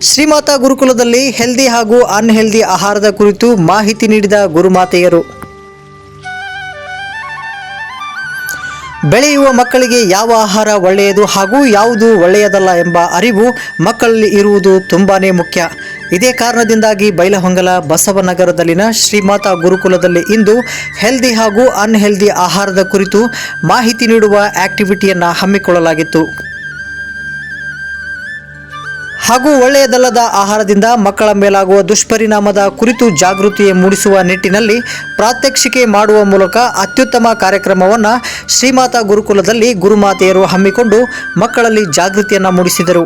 Shrimata ಗುರುಕುಲದಲ್ಲಿ healthy ಹಾಗೂ unhealthy ಆಹಾರದ ಕುರಿತು ಮಾಹಿತಿ ನೀಡಿದ ಗುರುಮಾತೆಯರು. ಬೆಳೆಯುವ ಮಕ್ಕಳಿಗೆ ಯಾವ ಆಹಾರ ಒಳ್ಳೆಯದು ಹಾಗೂ ಯಾವುದು ಒಳ್ಳೆಯದಲ್ಲ ಎಂಬ ಅರಿವು ಮಕ್ಕಳಲ್ಲಿ ಇರುವುದು ತುಂಬಾನೇ ಮುಖ್ಯ. ಇದೇ ಕಾರಣದಿಂದಾಗಿ ಬೈಲಹೊಂಗಲ ಬಸವನಗರದಲ್ಲಿನ ಶ್ರೀಮಾತಾ ಗುರುಕುಲದಲ್ಲಿ ಇಂದು ಹೆಲ್ದಿ ಹಾಗೂ ಅನ್ಹೆಲ್ದಿ ಆಹಾರದ ಕುರಿತು ಮಾಹಿತಿ ನೀಡುವ ಆಕ್ಟಿವಿಟಿಯನ್ನು ಹಮ್ಮಿಕೊಳ್ಳಲಾಗಿತ್ತು. ಹಾಗೂ ಒಳ್ಳೆಯದಲ್ಲದ ಆಹಾರದಿಂದ ಮಕ್ಕಳ ಮೇಲಾಗುವ ದುಷ್ಪರಿಣಾಮದ ಕುರಿತು ಜಾಗೃತಿ ಮೂಡಿಸುವ ನಿಟ್ಟಿನಲ್ಲಿ ಪ್ರಾತ್ಯಕ್ಷಿಕೆ ಮಾಡುವ ಮೂಲಕ ಅತ್ಯುತ್ತಮ ಕಾರ್ಯಕ್ರಮವನ್ನು ಶ್ರೀಮಾತಾ ಗುರುಕುಲದಲ್ಲಿ ಗುರುಮಾತೆಯರು ಹಮ್ಮಿಕೊಂಡು ಮಕ್ಕಳಲ್ಲಿ ಜಾಗೃತಿಯನ್ನು ಮೂಡಿಸಿದರು.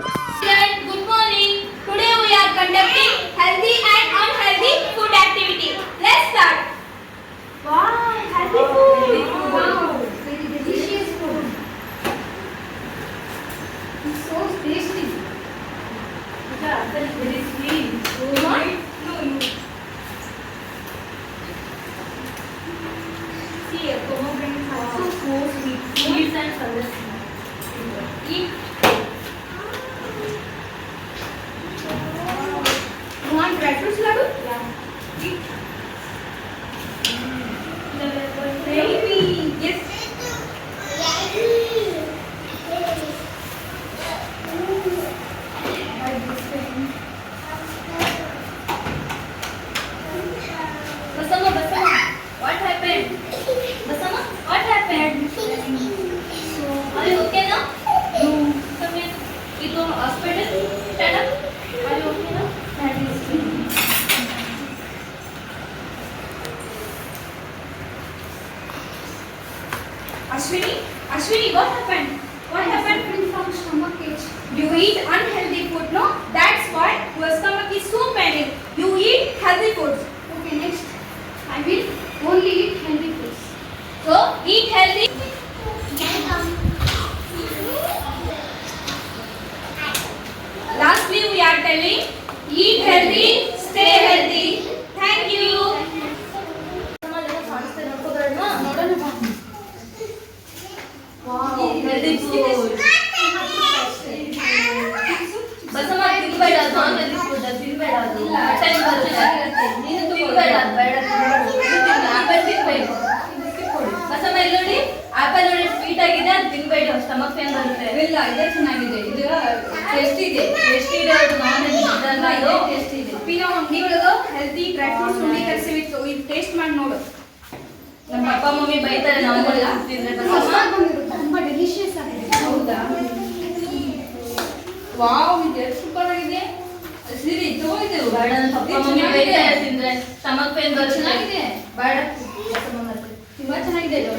Very sweet. See, a pomegranate also so sweet. Sweet and colorful. Eat. You want dry fruits, Ladu? Yeah. Eat. Baby. Yes. What happened? Basama, what happened? So, are you okay now? No. Come here. You go to hospital. Stand up. Are you okay now? That is good. Ashwini, what happened? What happened? From stomach ache. You eat unhealthy food, no? That's why your stomach is so paining. You eat healthy foods. Okay, next. I will only eat healthy foods. So, eat healthy. Lastly, we are telling, eat healthy, stay healthy. Thank you. Wow, healthy food. Basama, ತಿನ್ಬೇಡ non healthy food ತಿನ್ಬೇಡ ಅದು mutton ಬರುತ್ತೆ ನೀನು ತಿನ್ಬೇಡ ಬೇಡ apple ತಿನ್ಬೇಕು ಬಸಮ್ಮ ಇಲ್ಲಿ ನೋಡಿ apple ನೋಡಿ sweet ಆಗಿದೆ ಅದು ತಿನ್ಬೇಡಿ ಸ್ಟಮಕ್ ಪೇನ್ ಬರುತ್ತೆ ಇಲ್ಲ ಇದೇ ಚೆನ್ನಾಗಿದೆ ಇದು ಟೇಸ್ಟ್ ಇದೆ ಅದು ನಾನ್ ಹೆಲ್ದಿ ಇದಲ್ಲ ಇದು ಟೇಸ್ಟ್ ಇದೆ ಪಿನೋ ಅಂಗಡಿ ಒಳಗೆ ಹೆಲ್ದಿ ಡ್ರೈ ಫ್ರೂಟ್ಸ್ ಉಂಡಿ ಕರ್ಸಿವಿತ್ತು ಇದು ಟೇಸ್ಟ್ ಮಾಡಿ ನೋಡು ನಮ್ಮ ಅಪ್ಪ ಮಮ್ಮಿ ಬೈತಾರೆ ನಮ್ಮಲ್ಲ ತಿಂದ್ರೆ ತುಂಬಾ ಡೆಲಿಷಿಯಸ್ ಆಗಿದೆ ಹೌದಾ ವಾವ್ ಇದು ಸೂಪರ್ ಆಗಿದೆ ಸಿರಿ ತಗೋಯಿದೆವು ಬೇಡ ನಮ್ಮ ಅಪ್ಪ ಮಮ್ಮಿ ಬೈತಾರೆ ತಿಂದ್ರೆ ಸ್ಟಮಕ್ ಪೇನ್ ಬರುತ್ತೆ ಚೆನ್ನಾಗಿದೆ ಬೇಡ ತುಂಬಾ ಚೆನ್ನಾಗಿದೆ ಇದು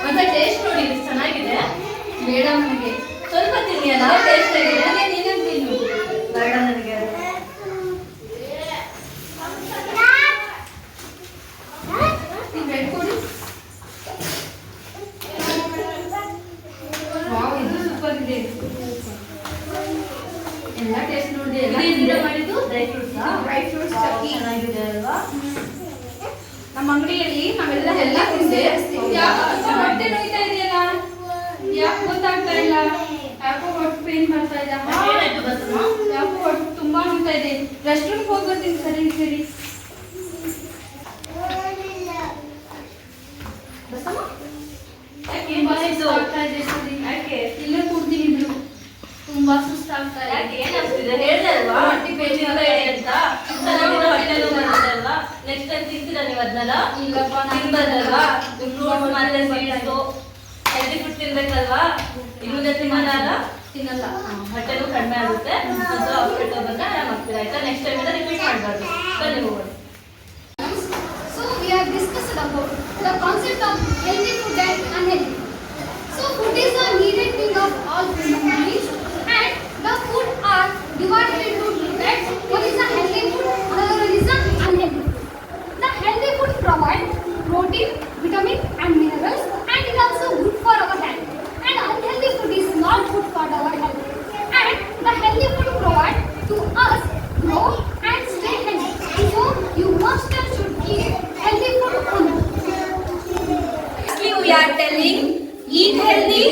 ಮತ್ತೆ ಟೇಸ್ಟ್ ನೋಡಿ ಇದು ಚೆನ್ನಾಗಿದೆ ಬೇಡ ನನಗೆ ಸ್ವಲ್ಪ ತಿನ್ನಿ ಅಲ್ಲ ಟೇಸ್ಟ್ ಆಗಿದೆ ನೀನು ತಿನ್ನು ಬೇಡ ನನಗೆ ಬ್ರೆಡ್ ಕೊಡಿ ವಾವ್ ಇದು ಸೂಪರ್ ಇದೆ ಎಲ್ಲ ಟೇಸ್ಟ್ ನೋಡಿ ಎಲ್ಲ ಮಾಡಿದ್ದು ಡ್ರೈ ಫ್ರೂಟ್ಸ್ ಚಕ್ಕಿ ಚೆನ್ನಾಗಿದೆ ಅಲ್ವಾ ನಮ್ಮ ಅಂಗಡಿಯಲ್ಲಿ ನಾವೆಲ್ಲ ತಿಂದೆ ಹೊಟ್ಟೆ ನೋಯ್ತಾ ಇದೆಯಲ್ಲ ಯಾಕೆ ಗೊತ್ತಾಗ್ತಾ ಇಲ್ಲ ಯಾಕೋ ಹೊಟ್ಟೆ ಪೇನ್ ಬರ್ತಾ ಇದೆ ಯಾಕೋ ಹೊಟ್ಟೆ ತುಂಬಾ ನೋಯ್ತಾ ಇದೆ ರೆಸ್ಟ್ ರೂಮ್ ಹೋಗಿ ಬರ್ತೀನಿ ಸರಿ ಯಾಕೆ ಇಲ್ಲೇ ಕೂಡ್ತೀನಿ ಇದ್ರು ತುಂಬಾ ಸುಸ್ತಾಗ್ತಾ ಇದೆ ಏನಾಗ್ತಿದೆ ಹೇಳಿದೆ ಅಲ್ವಾ ಹೊಟ್ಟೆ ಪೇನ್ ಅಂತ ಚೆನ್ನಾಗಿರೋ ಹೊಟ್ಟೆ ನೋವು ಬರುತ್ತೆ ಅಲ್ವಾ ನೆಕ್ಸ್ಟ್ ಟೈಮ್ ತಿಂತೀರಾ ನೀವು ಅದನ್ನೆಲ್ಲ ಇಲ್ಲಪ್ಪ ತಿನ್ಬಾರ್ದಲ್ವಾ ಫ್ರೂಟ್ಸ್ ಮತ್ತೆ ಸ್ವೀಟ್ಸು ಹೆಲ್ದಿ ಫುಡ್ ತಿನ್ಬೇಕಲ್ವಾ ಇನ್ನೊಂದೇ ತಿನ್ನಲ್ಲ ಹೊಟ್ಟೆ ನೋವು ಕಡಿಮೆ ಆಗುತ್ತೆ ಮತ್ತು ಹಾಸ್ಪಿಟಲ್ ಬಂದ್ರೆ ಆರಾಮಾಗ್ತೀರಾ ಆಯ್ತಾ ನೆಕ್ಸ್ಟ್ ಟೈಮ್ ರಿಪೀಟ್ ಮಾಡಬಾರ್ದು ಬನ್ನಿ ಹೋಗೋಣ So we have discussed about the concept of healthy food and unhealthy. So food is a needed thing of all human beings and the food are divided into two types. One is a healthy food, another one is a unhealthy food. The healthy food provides protein, vitamin and minerals and is also good for our health. And unhealthy food is not good for our health. And the healthy food provides to us grow and stay healthy. So you must and should eat healthy food only. We are telling, eat healthy,